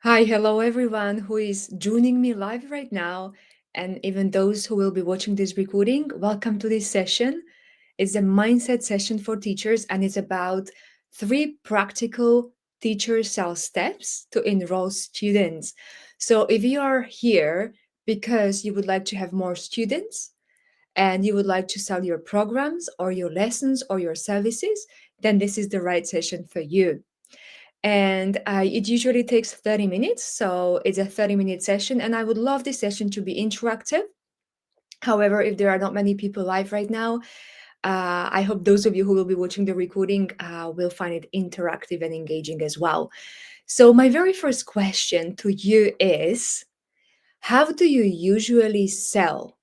Hi, hello everyone who is joining me live right now, and even those who will be watching this recording. Welcome to this session. It's a mindset session for teachers, and it's about three practical teacher sales steps to enroll students. So, if you are here because you would like to have more students and you would like to sell your programs or your lessons or your services, then this is the right session for you. And it usually takes 30 minutes. So it's a 30-minute session. And I would love this session to be interactive. However, if there are not many people live right now, I hope those of you who will be watching the recording will find it interactive and engaging as well. So, my very first question to you is, how do you usually sell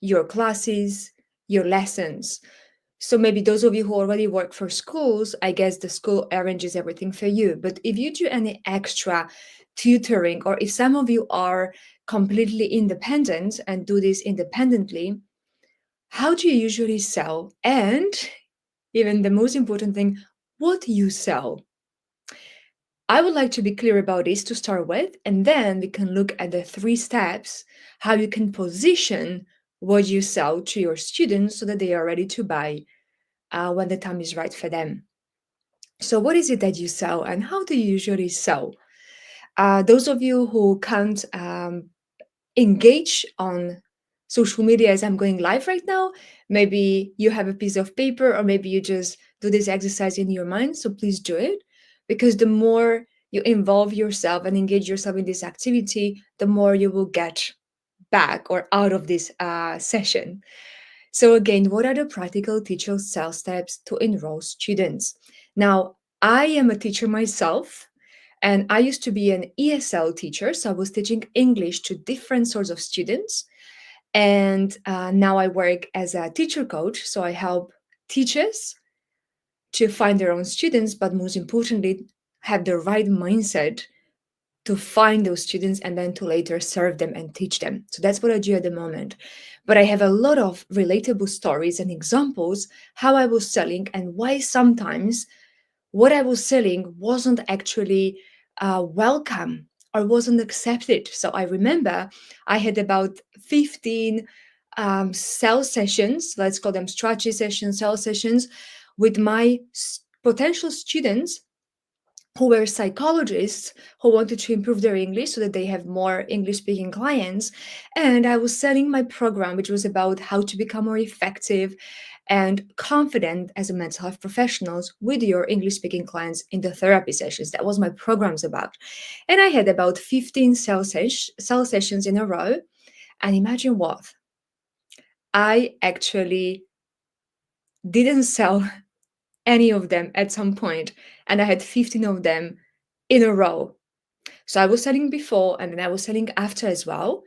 your classes, your lessons? So maybe those of you who already work for schools, I guess the school arranges everything for you. But if you do any extra tutoring, or if some of you are completely independent and do this independently, how do you usually sell? And even the most important thing, what you sell? I would like to be clear about this to start with, and then we can look at the three steps how you can position what you sell to your students so that they are ready to buy when the time is right for them. So, what is it that you sell, and how do you usually sell? Those of you who can't engage on social media as I'm going live right now, maybe you have a piece of paper, or maybe you just do this exercise in your mind. So, please do it, because the more you involve yourself and engage yourself in this activity, the more you will get back or out of this session. So again, what are the practical teacher sales steps to enroll students? Now, I am a teacher myself, and I used to be an ESL teacher, so I was teaching English to different sorts of students. And now I work as a teacher coach, so I help teachers to find their own students, but most importantly, have the right mindset to find those students and then to later serve them and teach them. So that's what I do at the moment. But I have a lot of relatable stories and examples how I was selling and why sometimes what I was selling wasn't actually welcome or wasn't accepted. So I remember I had about 15 sales sessions, let's call them strategy sessions, sales sessions, with my potential students who were psychologists who wanted to improve their English so that they have more English speaking clients. And I was selling my program, which was about how to become more effective and confident as a mental health professionals with your English speaking clients in the therapy sessions. That was my programs about. And I had about 15 sales sessions in a row. And imagine what? I actually didn't sell any of them at some point, and I had 15 of them in a row. So I was selling before and then I was selling after as well.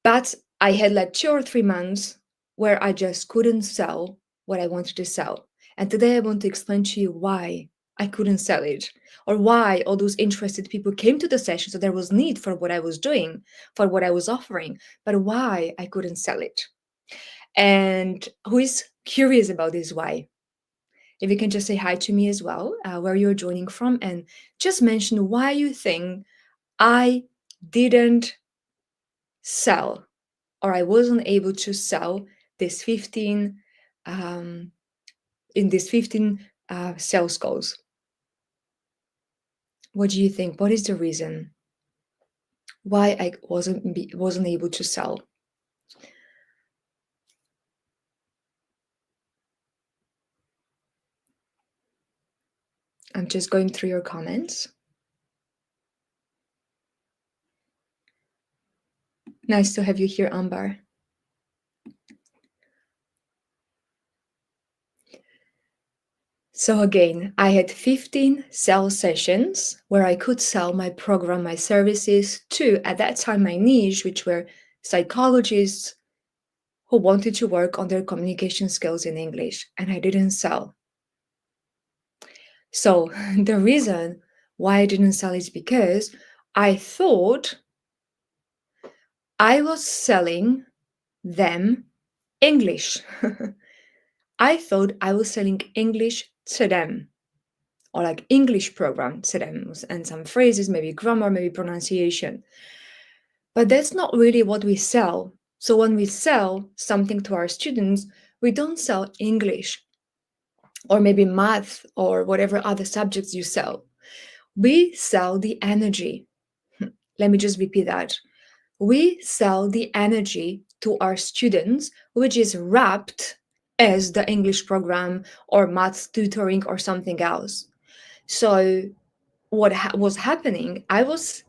But I had like 2 or 3 months where I just couldn't sell what I wanted to sell. And today I want to explain to you why I couldn't sell it, or why all those interested people came to the session. So there was need for what I was doing, for what I was offering, but why I couldn't sell it. And who is curious about this why? If you can just say hi to me as well, where you're joining from, and just mention why you think I didn't sell, or I wasn't able to sell this 15 um, in these 15 sales calls. What do you think? What is the reason why I wasn't able to sell? I'm just going through your comments. Nice to have you here, Ambar. So again, I had 15 sales sessions where I could sell my program, my services to, at that time, my niche, which were psychologists who wanted to work on their communication skills in English, and I didn't sell. So the reason why I didn't sell is because I thought I was selling them English. I thought I was selling English to them. or like English program to them, and some phrases, maybe grammar, maybe pronunciation. But that's not really what we sell. So when we sell something to our students, we don't sell English or maybe math or whatever other subjects you sell. We sell the energy. Let me just repeat that. We sell the energy to our students, which is wrapped as the English program or math tutoring or something else. So, what was happening, I was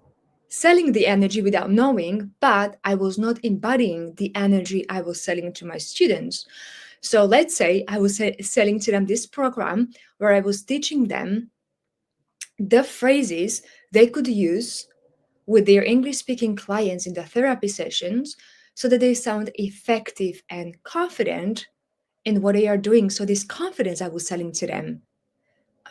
selling the energy without knowing, but I was not embodying the energy I was selling to my students. So, let's say I was selling to them this program where I was teaching them the phrases they could use with their English speaking clients in the therapy sessions so that they sound effective and confident in what they are doing. So, this confidence I was selling to them.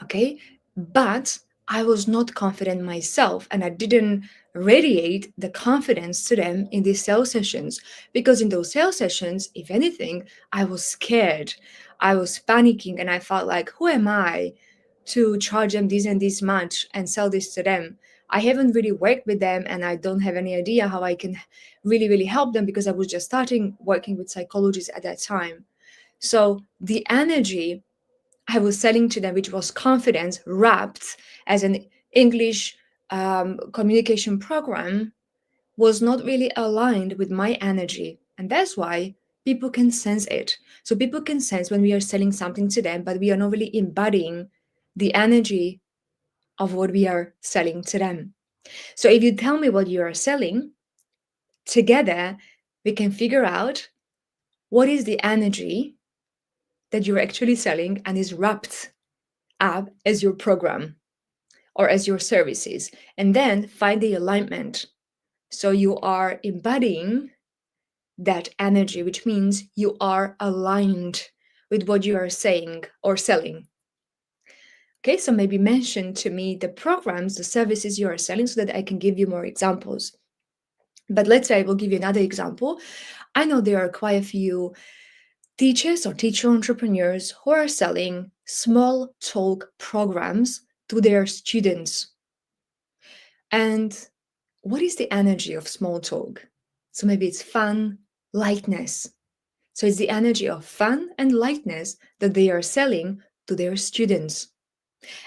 Okay. But I was not confident myself and I didn't radiate the confidence to them in these sales sessions because in those sales sessions, if anything, I was scared. I was panicking and I felt like, who am I to charge them this and this much and sell this to them? I haven't really worked with them and I don't have any idea how I can really, really help them because I was just starting working with psychologists at that time. So the energy I was selling to them, which was confidence wrapped as an English communication program, was not really aligned with my energy. And that's why people can sense it. So people can sense when we are selling something to them, but we are not really embodying the energy of what we are selling to them. So if you tell me what you are selling, together we can figure out what is the energy that you're actually selling and is wrapped up as your program or as your services, and then find the alignment. So you are embodying that energy, which means you are aligned with what you are saying or selling. Okay, so maybe mention to me the programs, the services you are selling so that I can give you more examples. But let's say I will give you another example. I know there are quite a few teachers or teacher entrepreneurs who are selling small talk programs to their students. And what is the energy of small talk? So maybe it's fun, lightness. So it's the energy of fun and lightness that they are selling to their students.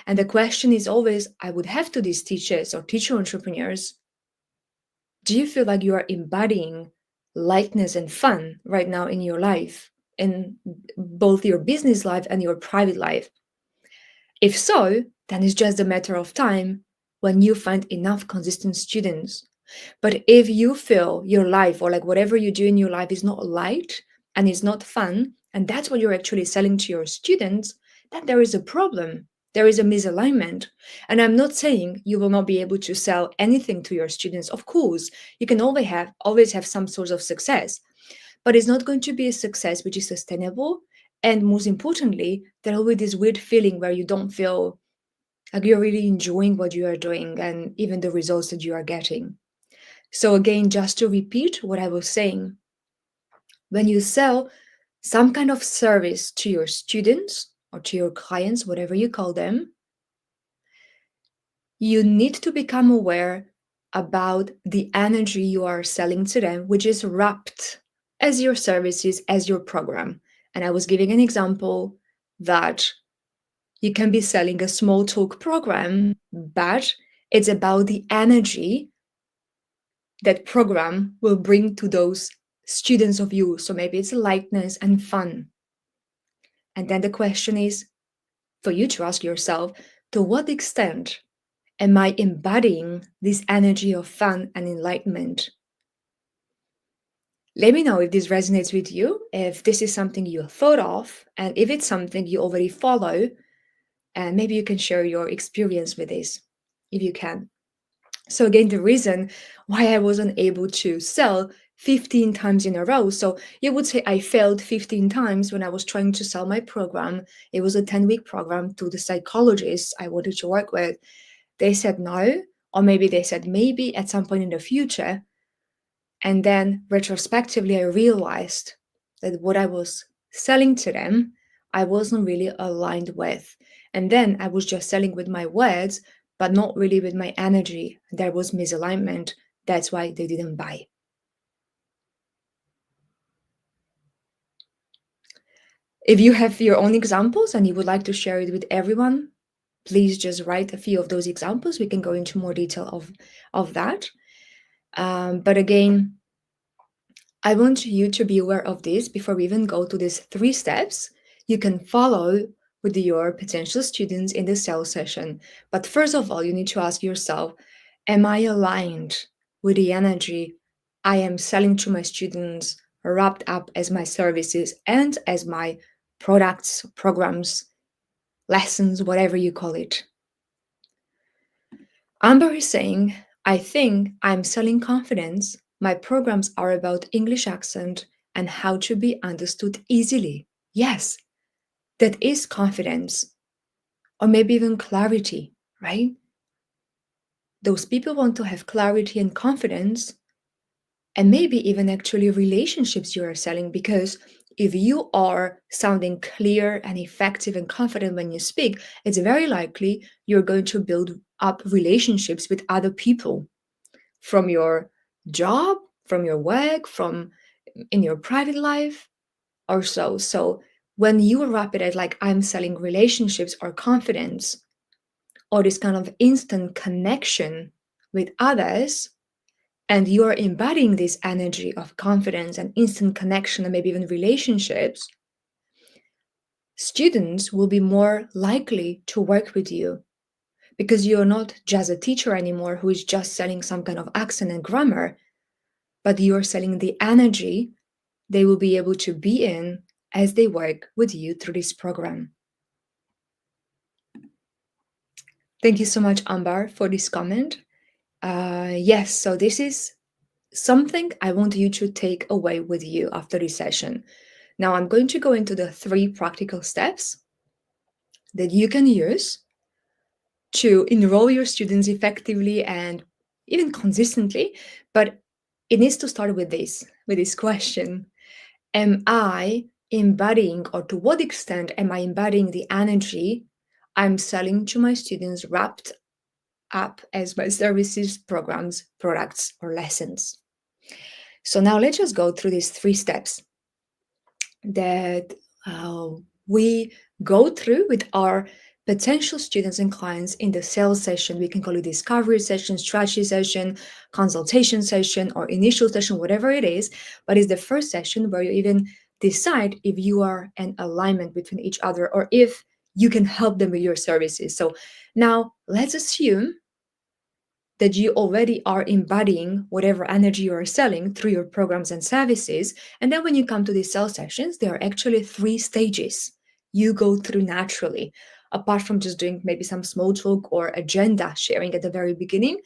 And the question is always, I would have to these teachers or teacher entrepreneurs, do you feel like you are embodying lightness and fun right now in your life, in both your business life and your private life? If so, then it's just a matter of time when you find enough consistent students. But if you feel your life or like whatever you do in your life is not light and is not fun, and that's what you're actually selling to your students, then there is a problem. There is a misalignment. And I'm not saying you will not be able to sell anything to your students. Of course, you can always have some sort of success, but it's not going to be a success which is sustainable. And most importantly, there will be this weird feeling where you don't feel like you're really enjoying what you are doing and even the results that you are getting. So, again, just to repeat what I was saying, when you sell some kind of service to your students or to your clients, whatever you call them, you need to become aware about the energy you are selling to them, which is wrapped as your services, as your program. And I was giving an example that you can be selling a small talk program, but it's about the energy that program will bring to those students of you. So maybe it's lightness and fun. And then the question is for you to ask yourself, to what extent am I embodying this energy of fun and enlightenment? Let me know if this resonates with you, if this is something you thought of, and if it's something you already follow, and maybe you can share your experience with this, if you can. So again, the reason why I wasn't able to sell 15 times in a row. So you would say I failed 15 times when I was trying to sell my program. It was a 10-week program to the psychologists I wanted to work with. They said no, or maybe they said maybe at some point in the future. And then retrospectively, I realized that what I was selling to them I wasn't really aligned with. And then I was just selling with my words, but not really with my energy. There was misalignment. That's why they didn't buy. If you have your own examples and you would like to share it with everyone, please just write a few of those examples. We can go into more detail of that. But again, I want you to be aware of this before we even go to these 3 steps you can follow with your potential students in the sales session. But first of all, you need to ask yourself, am I aligned with the energy I am selling to my students, wrapped up as my services and as my products, programs, lessons, whatever you call it? Amber is saying, I think I'm selling confidence. My programs are about English accent and how to be understood easily. Yes, that is confidence, or maybe even clarity, right? Those people want to have clarity and confidence, and maybe even actually relationships you are selling, because if you are sounding clear and effective and confident when you speak, it's very likely you're going to build up relationships with other people from your job, from your work, from in your private life or so. So when you wrap it as like I'm selling relationships or confidence or this kind of instant connection with others, and you are embodying this energy of confidence and instant connection and maybe even relationships, students will be more likely to work with you because you're not just a teacher anymore who is just selling some kind of accent and grammar, but you're selling the energy they will be able to be in as they work with you through this program. Thank you so much, Ambar, for this comment. Yes, so this is something I want you to take away with you after this session. Now, I'm going to go into the 3 practical steps that you can use to enroll your students effectively and even consistently. But it needs to start with this question. Am I embodying, or to what extent am I embodying the energy I'm selling to my students wrapped up as my services, programs, products, or lessons? So now let's just go through these 3 steps that we go through with our potential students and clients in the sales session. We can call it discovery session, strategy session, consultation session, or initial session, whatever it is. But it's the first session where you even decide if you are in alignment between each other or if you can help them with your services. So now let's assume that you already are embodying whatever energy you are selling through your programs and services. And then when you come to these sales sessions, there are actually 3 stages you go through naturally. Apart from just doing maybe some small talk or agenda sharing at the very beginning,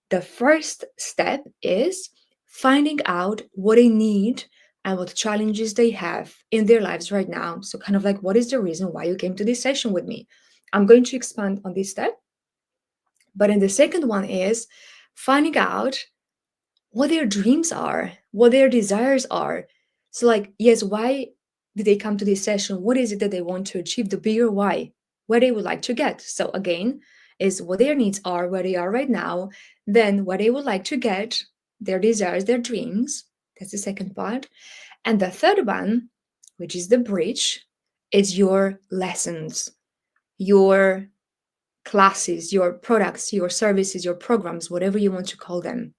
the first step is finding out what they need and what challenges they have in their lives right now. So, kind of like, what is the reason why you came to this session with me? I'm going to expand on this step. But then the second one is finding out what their dreams are, what their desires are. So, like, yes, why did they come to this session? What is it that they want to achieve? The bigger why, where they would like to get. So, again, is what their needs are, where they are right now, then where they would like to get, their desires, their dreams. That's the second part. And the third one, which is the bridge, is your lessons, your classes, your products, your services, your programs, whatever you want to call them.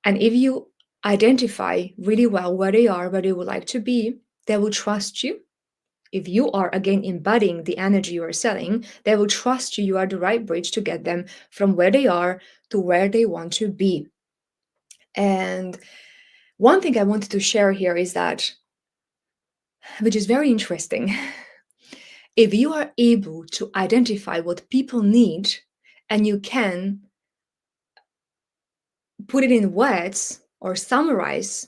And if you identify really well where they are, where they would like to be, they will trust you. If you are again embodying the energy you are selling, they will trust you. You are the right bridge to get them from where they are to where they want to be. And one thing I wanted to share here is that, which is very interesting, if you are able to identify what people need and you can put it in words or summarize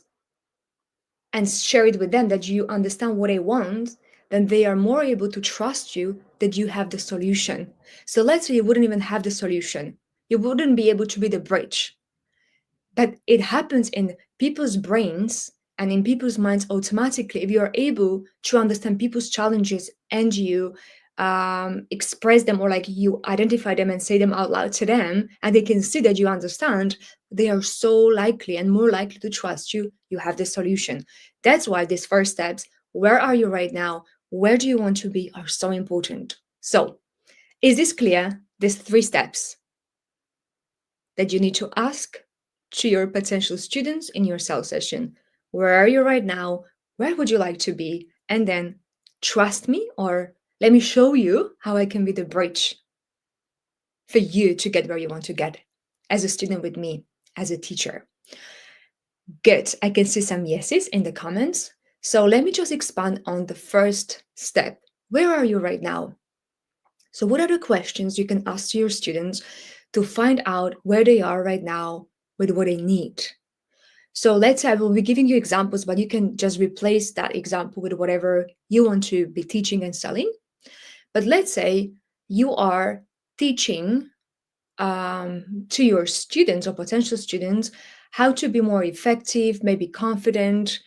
and share it with them that you understand what they want, then they are more able to trust you that you have the solution. So let's say you wouldn't even have the solution. You wouldn't be able to be the bridge. But it happens in people's brains and in people's minds automatically, if you are able to understand people's challenges and you express them, or like you identify them and say them out loud to them, and they can see that you understand, they are so likely and more likely to trust you. You have the solution. That's why these first steps, where are you right now, where do you want to be, are so important. So is this clear? These 3 steps that you need to ask to your potential students in your sales session. Where are you right now? Where would you like to be? And then trust me, or let me show you how I can be the bridge for you to get where you want to get as a student with me, as a teacher. Good. I can see some yeses in the comments. So let me just expand on the first step. Where are you right now? So what are the questions you can ask to your students to find out where they are right now with what they need? So let's say I will be giving you examples, but you can just replace that example with whatever you want to be teaching and selling. But let's say you are teaching to your students or potential students how to be more effective, maybe confident,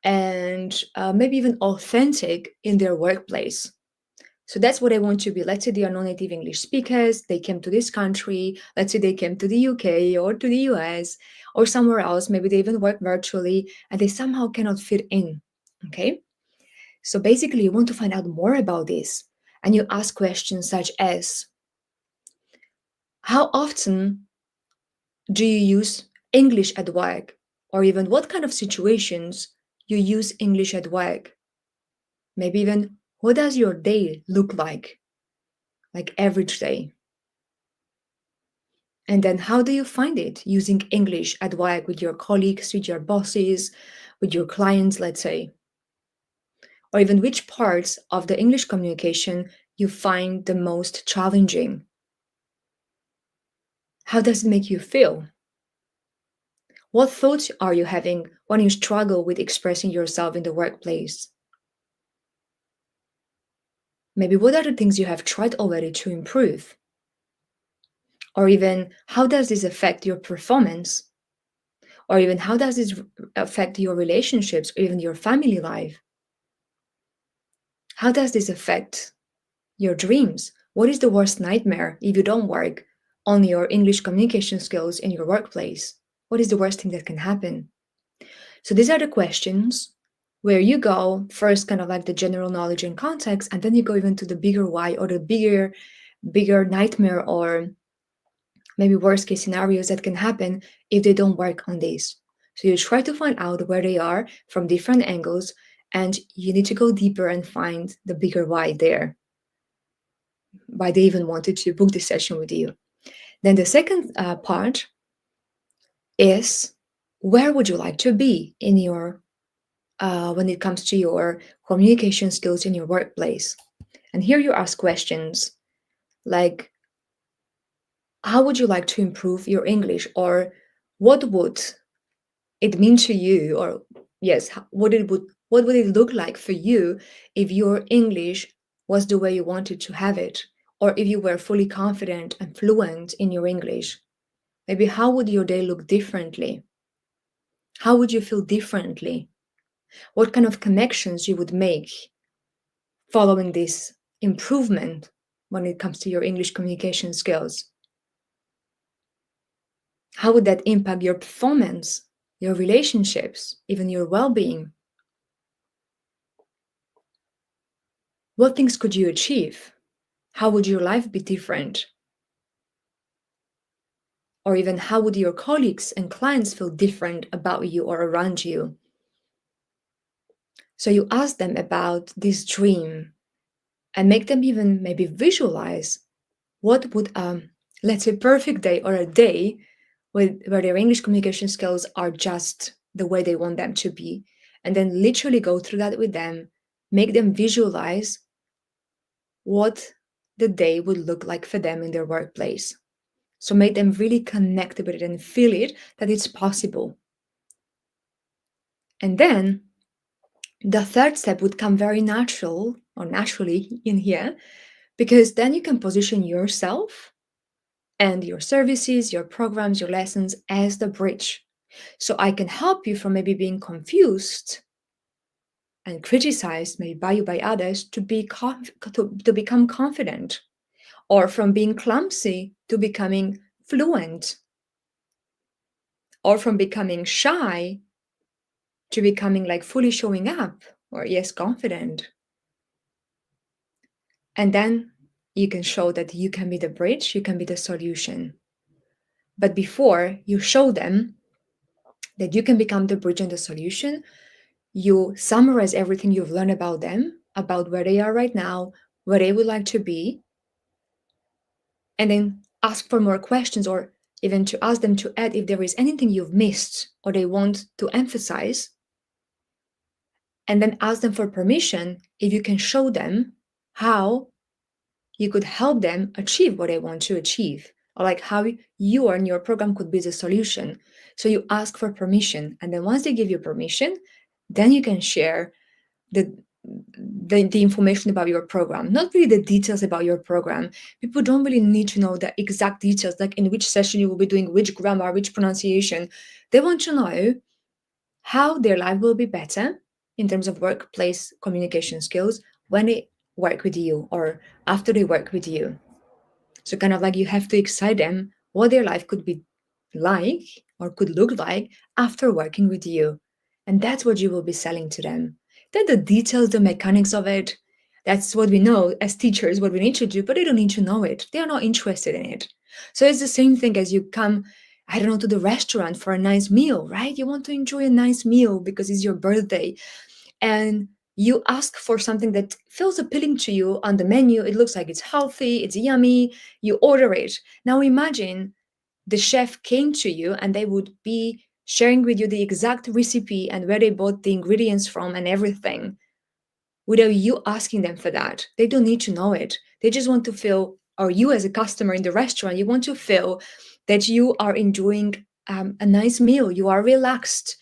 and maybe even authentic in their workplace. So that's what I want to be. Let's say they are non-native English speakers. They came to this country. Let's say they came to the UK or to the US or somewhere else. Maybe they even work virtually and they somehow cannot fit in. Okay. So basically, you want to find out more about this. And you ask questions such as, how often do you use English at work? Or even what kind of situations you use English at work? Maybe even, what does your day look like average day? And then how do you find it using English at work with your colleagues, with your bosses, with your clients, let's say? Or even which parts of the English communication you find the most challenging? How does it make you feel? What thoughts are you having when you struggle with expressing yourself in the workplace? Maybe what are the things you have tried already to improve? Or even, how does this affect your performance? Or even, how does this affect your relationships or even your family life? How does this affect your dreams? What is the worst nightmare if you don't work on your English communication skills in your workplace? What is the worst thing that can happen? So these are the questions where you go first, kind of like the general knowledge and context, and then you go even to the bigger why or the bigger nightmare or maybe worst case scenarios that can happen if they don't work on this. So you try to find out where they are from different angles, and you need to go deeper and find the bigger why there, why they even wanted to book this session with you. Then the second part is, where would you like to be in your when it comes to your communication skills in your workplace? And here you ask questions like, how would you like to improve your English? Or what would it mean to you? Or yes, what would it look like for you if your English was the way you wanted to have it? Or if you were fully confident and fluent in your English? Maybe how would your day look differently? How would you feel differently? What kind of connections you would make following this improvement when it comes to your English communication skills? How would that impact your performance, your relationships, even your well-being? What things could you achieve? How would your life be different? Or even how would your colleagues and clients feel different about you or around you? So you ask them about this dream and make them even maybe visualize what would let's say perfect day or a day where their English communication skills are just the way they want them to be, and then literally go through that with them, make them visualize what the day would look like for them in their workplace. So make them really connect with it and feel it, that it's possible. And then the third step would come very natural or naturally in here, because then you can position yourself and your services, your programs, your lessons as the bridge. So I can help you from maybe being confused and criticized maybe by you, by others, to become confident, or from being clumsy to becoming fluent, or from becoming shy to becoming like fully showing up, or yes, confident. And then you can show that you can be the bridge, you can be the solution. But before you show them that you can become the bridge and the solution, you summarize everything you've learned about them, about where they are right now, where they would like to be, and then ask for more questions, or even to ask them to add if there is anything you've missed or they want to emphasize. And then ask them for permission if you can show them how you could help them achieve what they want to achieve, or like how you and your program could be the solution. So you ask for permission, and then once they give you permission, then you can share the the information about your program, not really the details about your program. People don't really need to know the exact details, like in which session you will be doing which grammar, which pronunciation. They want to know how their life will be better in terms of workplace communication skills when they work with you or after they work with you. So kind of like you have to excite them what their life could be like or could look like after working with you. And that's what you will be selling to them. Then the details, the mechanics of it, that's what we know as teachers, what we need to do, but they don't need to know it. They are not interested in it. So it's the same thing as you come, I don't know, to the restaurant for a nice meal, right? You want to enjoy a nice meal because it's your birthday. And you ask for something that feels appealing to you on the menu. It looks like it's healthy, it's yummy. You order it. Now imagine the chef came to you and they would be sharing with you the exact recipe and where they bought the ingredients from and everything without you asking them for that. They don't need to know it. They just want to feel, or you as a customer in the restaurant, you want to feel that you are enjoying a nice meal, you are relaxed,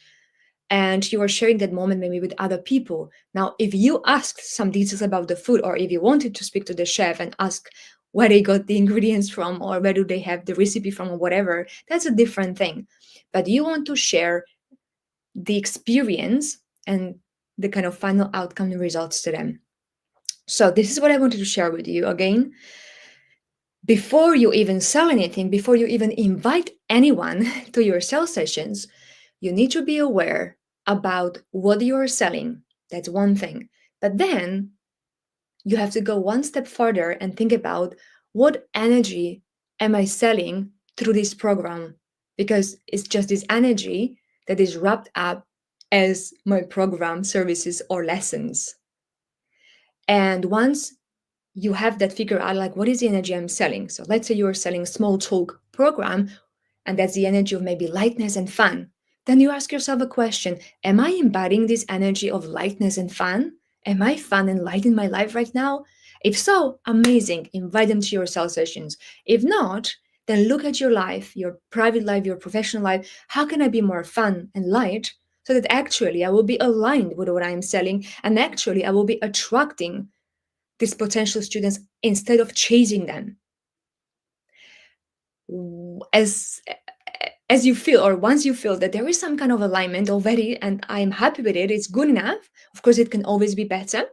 and you are sharing that moment maybe with other people. Now, if you asked some details about the food, or if you wanted to speak to the chef and ask where they got the ingredients from, or where do they have the recipe from, or whatever, that's a different thing. But you want to share the experience and the kind of final outcome and results to them. So this is what I wanted to share with you again. Before you even sell anything, before you even invite anyone to your sales sessions, you need to be aware about what you're selling. That's one thing. But then you have to go one step further and think about what energy am I selling through this program? Because it's just this energy that is wrapped up as my program, services, or lessons. And once you have that figure out, like what is the energy I'm selling? So let's say you're selling small talk program, and that's the energy of maybe lightness and fun. Then you ask yourself a question: am I embodying this energy of lightness and fun? Am I fun and light in my life right now? If so, amazing. Invite them to your sales sessions. If not, then look at your life, your private life, your professional life. How can I be more fun and light so that actually I will be aligned with what I'm selling, and actually I will be attracting these potential students instead of chasing them? as as you feel, or once you feel that there is some kind of alignment already and I'm happy with it, it's good enough, of course it can always be better,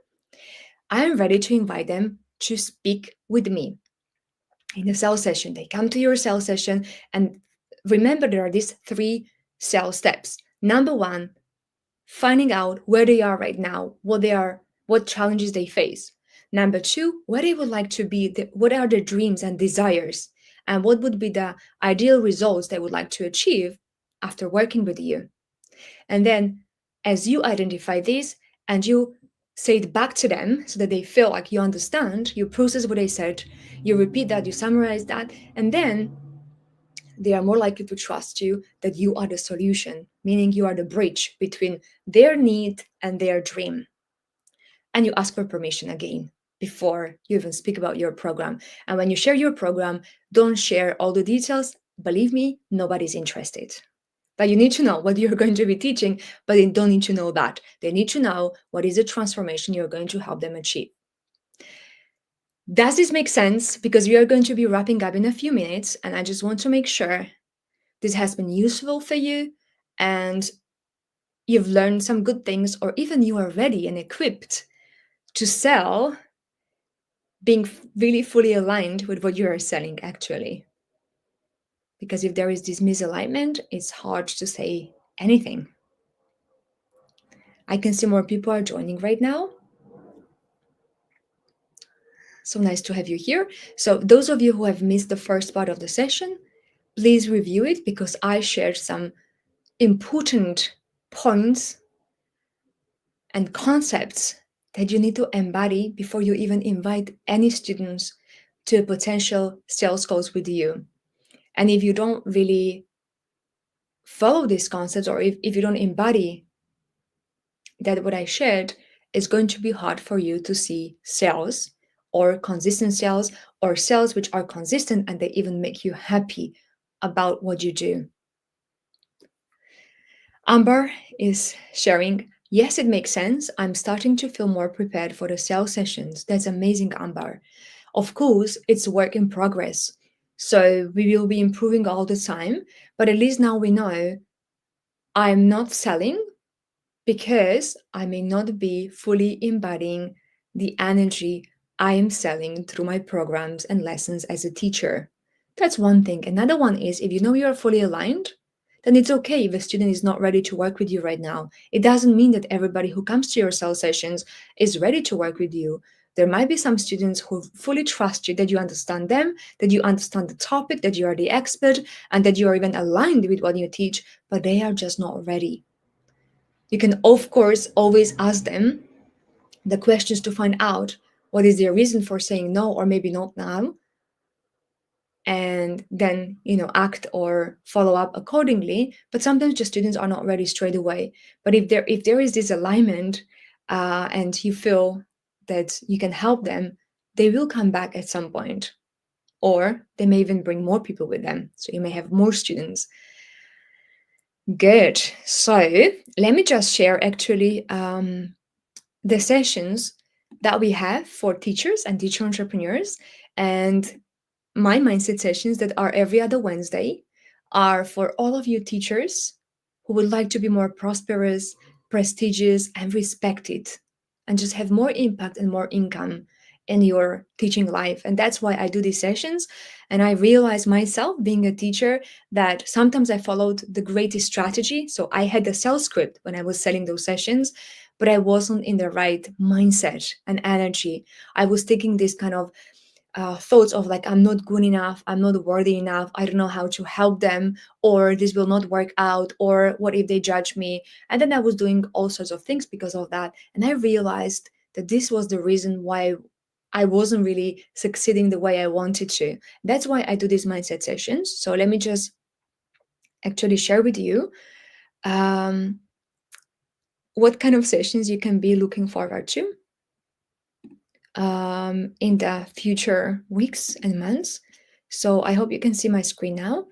I am ready to invite them to speak with me in a sales session. They come to your sales session, and remember there are these 3 sales steps. Number 1, finding out where they are right now, what challenges they face. Number 2, where they would like to be, what are their dreams and desires, and what would be the ideal results they would like to achieve after working with you. And then, as you identify this and you say it back to them so that they feel like you understand, you process what they said, you repeat that, you summarize that, and then they are more likely to trust you that you are the solution, meaning you are the bridge between their need and their dream. And you ask for permission again before you even speak about your program. And when you share your program, don't share all the details. Believe me, nobody's interested. But you need to know what you're going to be teaching, but they don't need to know that. They need to know what is the transformation you're going to help them achieve. Does this make sense? Because we are going to be wrapping up in a few minutes, and I just want to make sure this has been useful for you and you've learned some good things, or even you are ready and equipped to sell, being really fully aligned with what you are selling actually. Because if there is this misalignment, it's hard to say anything. I can see more people are joining right now. So nice to have you here. So those of you who have missed the first part of the session, please review it, because I shared some important points and concepts that you need to embody before you even invite any students to a potential sales calls with you. And if you don't really follow these concepts, or if you don't embody that what I shared, it's going to be hard for you to see sales, or consistent sales, or sales which are consistent and they even make you happy about what you do. Amber is sharing, yes, it makes sense. I'm starting to feel more prepared for the sales sessions. That's amazing, Amber. Of course, it's a work in progress. So we will be improving all the time, but at least now we know I'm not selling because I may not be fully embodying the energy I am selling through my programs and lessons as a teacher. That's one thing. Another one is, if you know you're fully aligned, then it's okay if a student is not ready to work with you right now. It doesn't mean that everybody who comes to your sales sessions is ready to work with you. There might be some students who fully trust you, that you understand them, that you understand the topic, that you are the expert, and that you are even aligned with what you teach, but they are just not ready. You can, of course, always ask them the questions to find out what is their reason for saying no, or maybe not now, and then act or follow up accordingly. But sometimes the students are not ready straight away. But if there is this alignment, and you feel that you can help them, they will come back at some point, or they may even bring more people with them, so you may have more students. Good. So let me just share actually the sessions that we have for teachers and teacher entrepreneurs. And my mindset sessions that are every other Wednesday are for all of you teachers who would like to be more prosperous, prestigious, and respected, and just have more impact and more income in your teaching life. And that's why I do these sessions. And I realized myself, being a teacher, that sometimes I followed the greatest strategy. So I had the sales script when I was selling those sessions, but I wasn't in the right mindset and energy. I was taking this kind of thoughts of like, I'm not good enough, I'm not worthy enough, I don't know how to help them, or this will not work out, or what if they judge me? And then I was doing all sorts of things because of that. And I realized that this was the reason why I wasn't really succeeding the way I wanted to. That's why I do these mindset sessions. So let me just actually share with you um, what kind of sessions you can be looking forward to in the future weeks and months. So I hope you can see my screen now.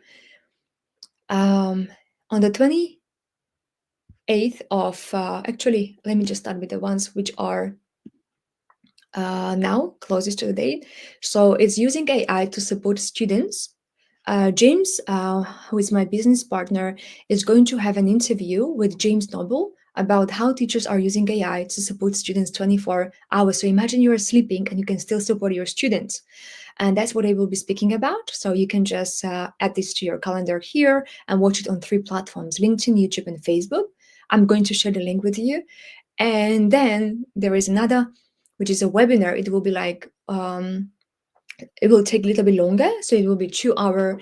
On the 28th of, actually, let me just start with the ones which are now closest to the date. So it's using AI to support students. James, who is my business partner, is going to have an interview with James Noble about how teachers are using AI to support students 24 hours. So imagine you are sleeping and you can still support your students. And that's what I will be speaking about. So you can just add this to your calendar here and watch it on 3 platforms: LinkedIn, YouTube, and Facebook. I'm going to share the link with you. And then there is another, which is a webinar. It will be like, it will take a little bit longer. So it will be 2-hour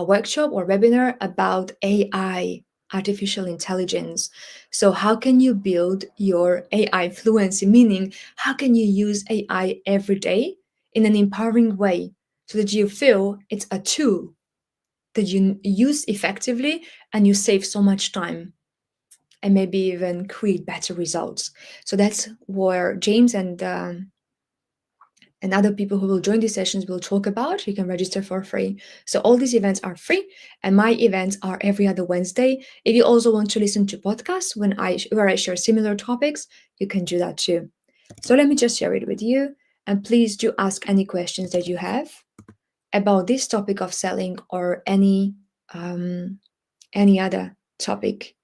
workshop or webinar about AI, artificial intelligence. So how can you build your AI fluency? Meaning, how can you use AI every day in an empowering way so that you feel it's a tool that you use effectively and you save so much time and maybe even create better results. So that's where James and other people who will join these sessions will talk about. You can register for free. So all these events are free, and my events are every other Wednesday. If you also want to listen to podcasts where I share similar topics, you can do that too. So let me just share it with you, and please do ask any questions that you have about this topic of selling or any other topic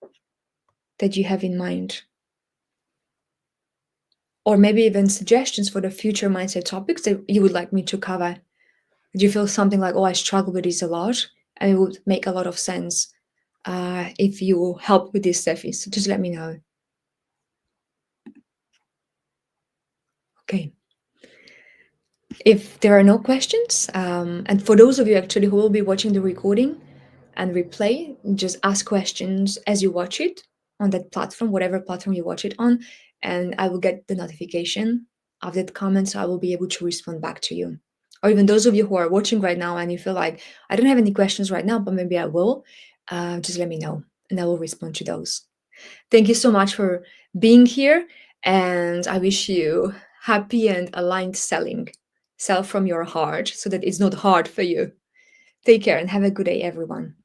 that you have in mind? Or maybe even suggestions for the future mindset topics that you would like me to cover. Do you feel something like, oh, I struggle with this a lot, and it would make a lot of sense if you help with this, Steffi? So just let me know. Okay. If there are no questions, and for those of you actually who will be watching the recording and replay, just ask questions as you watch it on that platform, whatever platform you watch it on, and I will get the notification of that comment, so I will be able to respond back to you. Or even those of you who are watching right now and you feel like, I don't have any questions right now, but maybe I will, just let me know and I will respond to those. Thank you so much for being here, and I wish you happy and aligned selling. Sell from your heart so that it's not hard for you. Take care and have a good day, everyone.